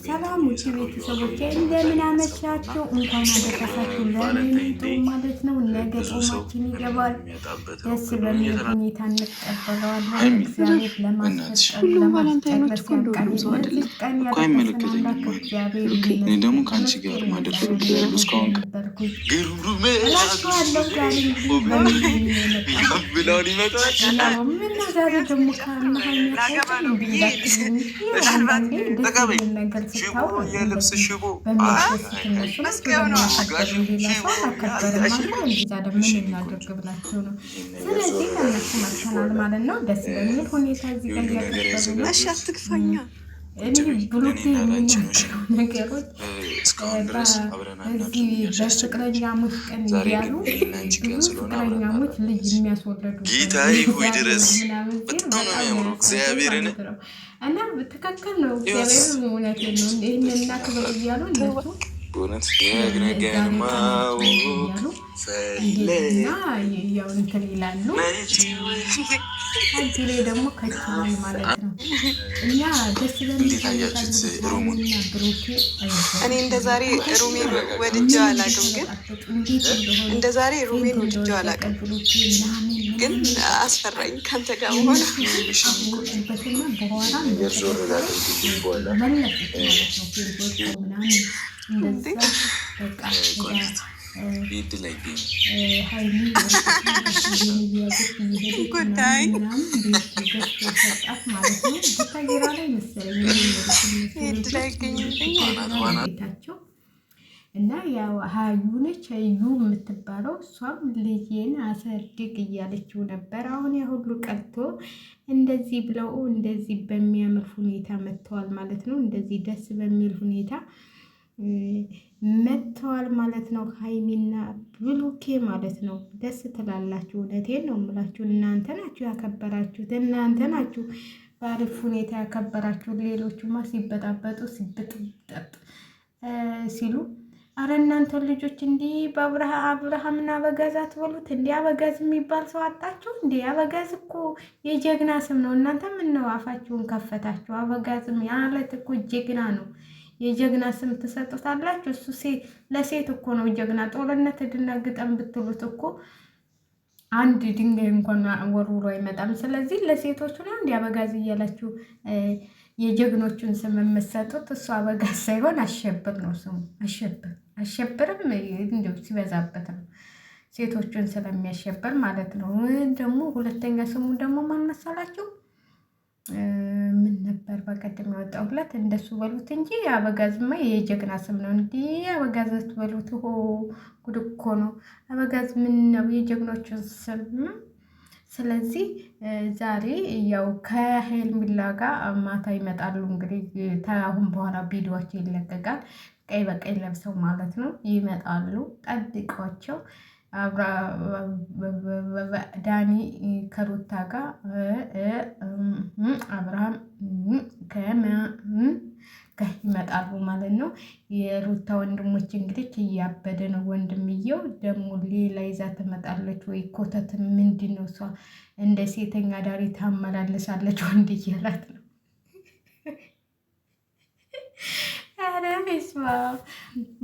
ሰላም ውድ ቤተሰቦቼ እንደምን አመሻችሁ? እንኳን አደረሳችሁ ለሌሊቱ ማለት ነው። ነገ ጾማችን ይገባል። ደስ በሚል ሁኔታ እንቀበለዋለን። እግዚአብሔር ለማስፈጠር ለማስጨረስ ያብቃን። ለዚህ ቀን ያደረሰን አምላክ እግዚአብሔር ደግሞ ከአንቺ ጋር ማደር ነበርኩኝ እላችኋለሁ። ዛሬ ምነው ዛሬ ደግሞ ከመሀኛቸው ነገር ስታው በሚያስደስት ምን እናደርግ ብላችሁ ነው። ስለዚህ ለእነሱ መጥተናል ማለት ነው። ደስ በሚል ሁኔታ እዚህ ጋር እያከበሩ ነው። ብሩኬ የሚናገረው ነገሮች በፍቅረኛሞች ቀን እያሉ ብዙ ፍቅረኛሞች ልጅ የሚያስወለዱ እና ትክክል ነው። እግዚአብሔር እውነቴን ነው። ይህን እናክብር እያሉ እነሱ እና ያው እንትን ይላሉ። እዚህ ላይ ደግሞ ከቻል ማለት ነው። እና ደስ በሚልና ብሩኬ እኔ እንደ ዛሬ ሩሜን ወድጄ አላውቅም፣ ግን እንደ ዛሬ ሩሜን ወድጄ አላውቅም፣ ግን አስፈራኝ ከአንተ ጋር መሆን ጉዳይ እና ያው ሀዩ ነች ሀዩ የምትባለው እሷም ልጄን አሳድግ እያለችው ነበር። አሁን ያ ሁሉ ቀርቶ እንደዚህ ብለው እንደዚህ በሚያምር ሁኔታ መጥተዋል ማለት ነው። እንደዚህ ደስ በሚል ሁኔታ መጥተዋል ማለት ነው። ሀይሚና ብሩኬ ማለት ነው። ደስ ትላላችሁ። እውነቴን ነው የምላችሁ። እናንተ ናችሁ ያከበራችሁት፣ እናንተ ናችሁ በአሪፍ ሁኔታ ያከበራችሁት። ሌሎቹማ ሲበጣበጡ ሲበጥበጥ ሲሉ አረ እናንተ ልጆች እንዲህ በአብርሃምና አበጋዝ አትበሉት። እንዲህ አበጋዝ የሚባል ሰው አጣችሁ እንዴ? አበጋዝ እኮ የጀግና ስም ነው። እናንተ ምን ነው አፋችሁን ከፈታችሁ? አበጋዝም ያለት እኮ ጀግና ነው። የጀግና ስም ትሰጡታላችሁ። እሱ ለሴት እኮ ነው ጀግና። ጦርነት ድናግጠን ብትሉት እኮ አንድ ድንጋይ እንኳን ወርውሮ አይመጣም። ስለዚህ ለሴቶቹ ነው እንዲ አበጋዝ እያላችሁ የጀግኖቹን ስም የምትሰጡት። እሱ አበጋዝ ሳይሆን አሸብር ነው ስሙ። አሸብርም እንዲሁ ሲበዛበት ነው ሴቶቹን ስለሚያሸብር ማለት ነው። ደግሞ ሁለተኛ ስሙ ደግሞ ማን መሰላችሁ? ምን ነበር በቀደም ያወጣሁለት? እንደሱ በሉት እንጂ አበጋዝማ የጀግና ስም ነው። እንዲህ አበጋዝ ትበሉት ጉድ እኮ ነው። አበጋዝ ምን ነው የጀግኖቹን ስም። ስለዚህ ዛሬ ያው ከሄርሜላ ጋር ማታ ይመጣሉ። እንግዲህ አሁን በኋላ ቪዲዮቸው ይለቀቃል። ቀይ በቀይ ለብሰው ማለት ነው ይመጣሉ። ጠብቋቸው። ዳኒ ከሩታ ጋር አብርሃም ይመጣሉ ማለት ነው። የሩታ ወንድሞች እንግዲህ እያበደ ነው። ወንድምየው ደግሞ ሌላ ይዛ ትመጣለች ወይ ኮተት ምንድን ነው? እሷ እንደ ሴተኛ ዳሪ ታመላልሳለች ወንድ እያላት ነው።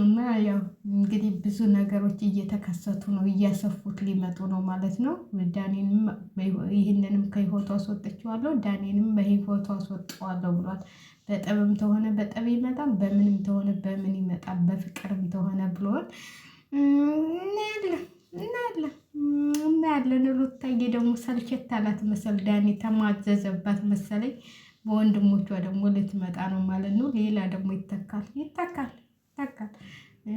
እና ያው እንግዲህ ብዙ ነገሮች እየተከሰቱ ነው። እያሰፉት ሊመጡ ነው ማለት ነው። ዳኔንም ይህንንም ከህይወቱ አስወጥቼዋለሁ፣ ዳኔንም በህይወቱ አስወጥዋለሁ ብሏል። በጠብም ተሆነ በጠብ ይመጣል፣ በምንም ተሆነ በምን ይመጣል፣ በፍቅርም ተሆነ ብሏል። እናያለን። ሩታዬ ደግሞ ሰልቸት አላት መሰል፣ ዳኔ ተማዘዘባት መሰለኝ። በወንድሞቿ ደግሞ ልትመጣ ነው ማለት ነው። ሌላ ደግሞ ይተካል።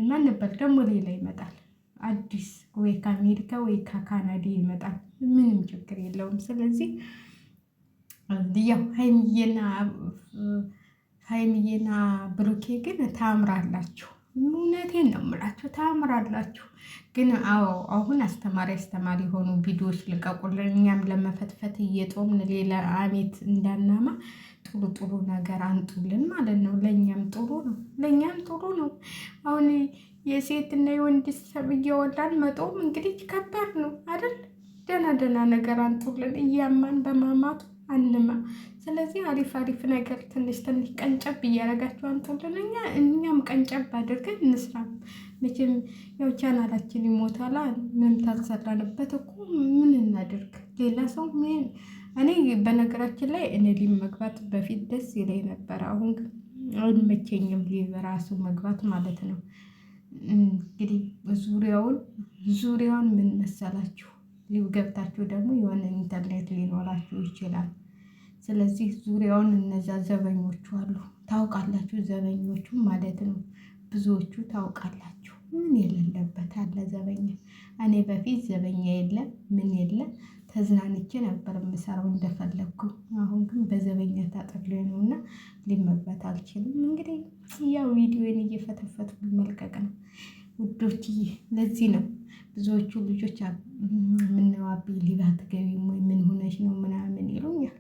ማን ነበር ደግሞ ሌላ ይመጣል። አዲስ ወይ ከአሜሪካ ወይ ከካናዳ ይመጣል። ምንም ችግር የለውም። ስለዚህ ያው ሀይሚዬና ብሩኬ ግን ታምራላችሁ። እውነቴን ነው የምላችሁ ታምራላችሁ። ግን አሁን አስተማሪ የሆኑ ቪዲዮዎች ልቀቁልን። እኛም ለመፈትፈት እየጦምን ሌላ አሜት እንዳናማ ጥሩ ነገር አንጡልን ማለት ነው። ለእኛም ጥሩ ነው። አሁን የሴትና የወንድ ሰብ እየወላን መጦም እንግዲህ ከባድ ነው አይደል? ደህና ነገር አንጡልን። እያማን በማማቱ አንማ። ስለዚህ አሪፍ አሪፍ ነገር ትንሽ ትንሽ ቀንጨብ እያደረጋችሁ አንጡልን፣ እኛም ቀንጨብ አድርገን እንስራ። መቼም ያው ቻናላችን ይሞታላ። ምን ታልሰራንበት እኮ ምን እናድርግ? ሌላ ሰው ምን እኔ በነገራችን ላይ እኔ ሊም መግባት በፊት ደስ ይለኝ ነበር። አሁን ግን አይመቸኝም ራሱ መግባት ማለት ነው። እንግዲህ ዙሪያውን ምን መሰላችሁ ገብታችሁ ደግሞ የሆነ ኢንተርኔት ሊኖራችሁ ይችላል። ስለዚህ ዙሪያውን እነዛ ዘበኞቹ አሉ፣ ታውቃላችሁ፣ ዘበኞቹ ማለት ነው። ብዙዎቹ ታውቃላችሁ። ምን የሌለበት አለ ዘበኛ። እኔ በፊት ዘበኛ የለ ምን የለ ተዝናንቼ ነበር የምሰራው እንደፈለግኩ። አሁን ግን በዘበኛ ታጥሬ ነው እና ሊመበት አልችልም። እንግዲህ ያው ቪዲዮን እየፈተፈትኩ መልቀቅ ነው ውዶችዬ። ለዚህ ነው ብዙዎቹ ልጆች ምነው አቢ ሊባ አትገቢም ወይ ምን ሆነሽ ነው ምናምን ይሉኛል።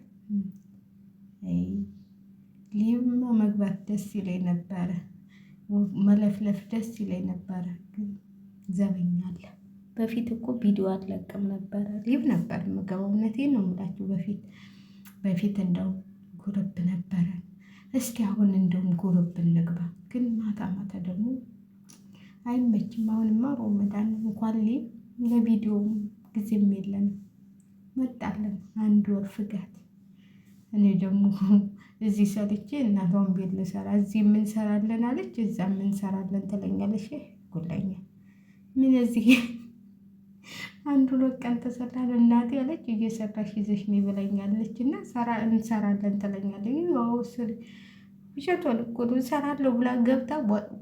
ሊብማ መግባት ደስ ይለኝ ነበረ፣ መለፍለፍ ደስ ይለኝ ነበረ። ግን ዘበኛ አለ። በፊት እኮ ቪዲዮ አልለቅም ነበረ፣ ሊብ ነበር የምገባው። እውነቴን ነው የምላችሁ። በፊት እንደው ጉርብ ነበረ። እስኪ አሁን እንደውም ጉርብ እንግባ። ግን ማታ ማታ ደግሞ አይመችም። አሁንማ ሮመዳን እንኳን ሊብ ለቪዲዮም ጊዜም የለንም። መጣለን አንድ ወር ፍጋት። እኔ ደግሞ እዚህ ሰርቼ እናቷን ቤት ልሰራ እዚህ የምንሰራለን አለች፣ እዛ የምንሰራለን ትለኛለች። ጉለኛ ምን እዚህ አንድ ሁለት ቀን ተሰራን እናቴ ያለች እየሰራሽ ይዘሽ ነው ብለኛለች። እና እንሰራለን ትለኛለች። ያው ስር ውሸቷን እኮ ነው። እሰራለሁ ብላ ገብታ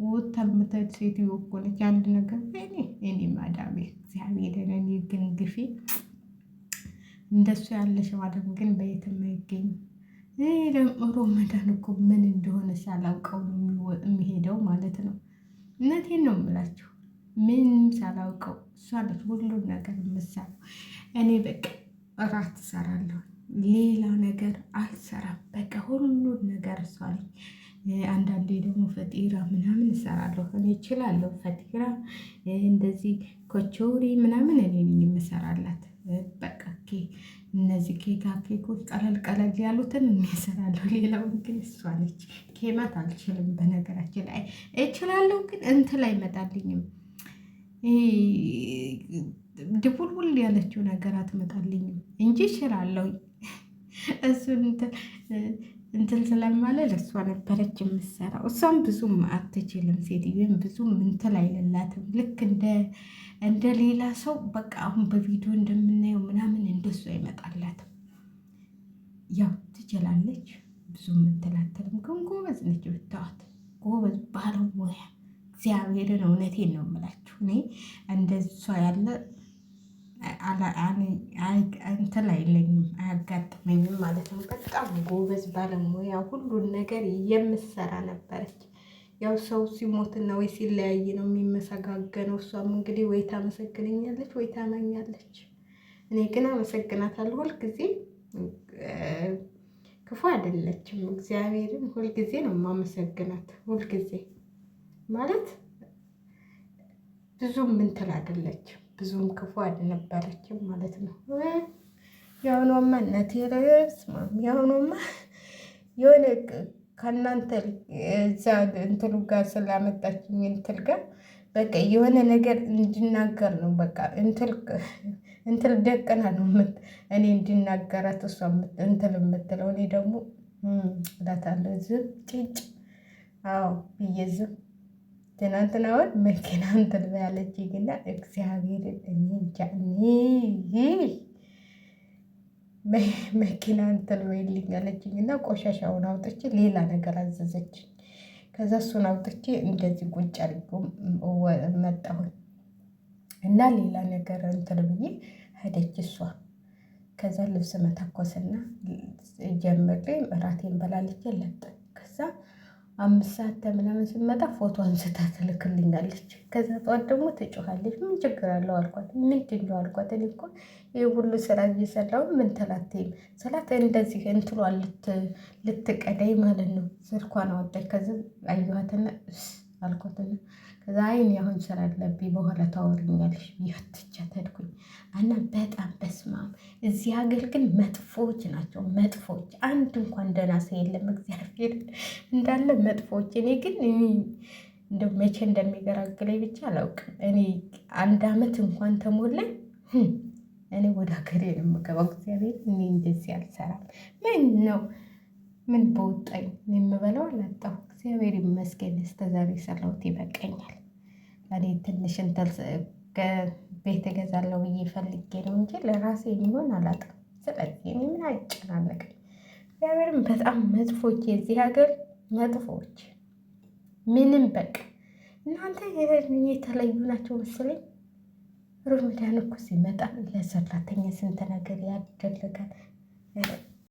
ወታ የምትሄድ ሴትዮ እኮ ነች። አንድ ነገር እኔ ማዳሜ እግዚአብሔርን እኔ ግን ግፌ እንደሱ ያለሽ ማለም ግን በየትም አይገኝም። ሮመዳን እኮ ምን እንደሆነ ሳላውቀው ነው የሚሄደው ማለት ነው። እውነቴን ነው የምላችሁ። ምንም ሳላውቀው እሷ ነች ሁሉን ነገር የምትሰራው። እኔ በቃ እራት እሰራለሁ፣ ሌላ ነገር አልሰራም። በቃ ሁሉን ነገር እሷ ነች። አንዳንዴ ደግሞ ፈጢራ ምናምን እሰራለሁ። እኔ እችላለሁ ፈጢራ፣ እንደዚህ ኮቾሪ ምናምን እኔ ነኝ የምሰራላት። በቃ እነዚህ ኬኮች ቀለል ያሉትን እሰራለሁ። ሌላውን ግን እሷ ነች። ኬማት አልችልም በነገራችን ላይ እችላለሁ፣ ግን እንትን አይመጣልኝም። ድቡልቡል ያለችው ነገር አትመጣልኝም እንጂ እችላለሁ። እሱን እንትን ስለማለል እሷ ነበረች የምትሰራው። እሷም ብዙም አትችልም ሴትዮን ብዙም እንትን አይልላትም። ልክ እንደ ሌላ ሰው በቃ አሁን በቪዲዮ እንደምናየው ምናምን እንደሱ አይመጣላትም። ያው ትችላለች፣ ብዙም እንትን አትልም፣ ግን ጎበዝ ነች። ብታዋት ጎበዝ ባለሙያ እግዚአብሔርን እውነቴን ነው የምላችሁ። እኔ እንደሷ ያለ እንትን አይለኝም አያጋጥመኝም ማለት ነው። በጣም ጎበዝ ባለሙያ ሁሉን ነገር የምትሰራ ነበረች። ያው ሰው ሲሞትና ወይ ሲለያይ ነው የሚመሰጋገነው። እሷም እንግዲህ ወይ ታመሰግነኛለች ወይ ታማኛለች። እኔ ግን አመሰግናታለሁ ሁልጊዜ። ክፉ አይደለችም። እግዚአብሔርን ሁልጊዜ ነው የማመሰግናት። ሁልጊዜ ማለት ብዙም ምንትል አይደለችም፣ ብዙም ክፉ አልነበረችም ማለት ነው። የአሁኗማ እናቴ ረስ የአሁኗማ የሆነ ከእናንተ እዛ እንትሉ ጋር ስላመጣችኝ እንትል ጋር በቃ የሆነ ነገር እንድናገር ነው። በቃ እንትል ደቅና ነው እኔ እንድናገራት እሷ እንትል የምትለው። እኔ ደግሞ እላታለሁ ዝም ጭጭ አዎ ብዬ ዝም። ትናንትናውን መኪና እንትን ያለች ግና እግዚአብሔር እኔ እንጃ መኪና እንትን ወይልኝ ያለችኝ እና ቆሻሻውን አውጥቼ ሌላ ነገር አዘዘችኝ። ከዛ እሱን አውጥቼ እንደዚህ ቁጭ አድርጎ መጣሁኝ እና ሌላ ነገር እንትን ብዬ ሄደች እሷ። ከዛ ልብስ መተኮስና ጀምሬ እራቴን በላልቼ ለጥ ከዛ 5 ሰዓት ምናምን ስመጣ ፎቶ አንስታ ትልክልኛለች። ከዛ ጠዋት ደግሞ ትጮኻለች። ምን ችግር አለው አልኳት። ምንድን ነው አልኳት። እኔ እኮ ይህ ሁሉ ስራ እየሰራሁ ምን ትላትም ስላት እንደዚህ እንትሏን ልትቀዳይ ማለት ነው። ስልኳን አወጣች። ከዛ አየኋትና አልኩትና ከዛ አይን አሁን ስራ አለብኝ በኋላ ታወሪኛለሽ ብያትቻት ሄድኩኝ። እና በጣም በስማም እዚህ ሀገር ግን መጥፎች ናቸው መጥፎች። አንድ እንኳን ደህና ሰው የለም እግዚአብሔር እንዳለ መጥፎች። እኔ ግን እንደው መቼ እንደሚገራግለኝ ብቻ አላውቅም። እኔ 1 ዓመት እንኳን ተሞላኝ እኔ ወደ ሀገሬ ነው የምገባው። እግዚአብሔር እኔ እንደዚህ አልሰራም። ምን ነው ምን በወጣኝ የምበላው አላጣሁ። እግዚአብሔር ይመስገን እስከዛሬ የሰራሁት ይበቃኛል። እኔ ትንሽ እንትን ቤት እገዛለሁ ብዬ ፈልጌ ነው እንጂ ለራሴ የሚሆን አላጣም። ስለዚህ እኔ ምን አጨናነቀኝ። እግዚአብሔርም በጣም መጥፎች፣ የዚህ ሀገር መጥፎች ምንም በቃ እናንተ የተለዩ ናቸው መሰለኝ። ረመዳን እኮ ሲመጣ ለሰራተኛ ስንት ነገር ያደርጋል።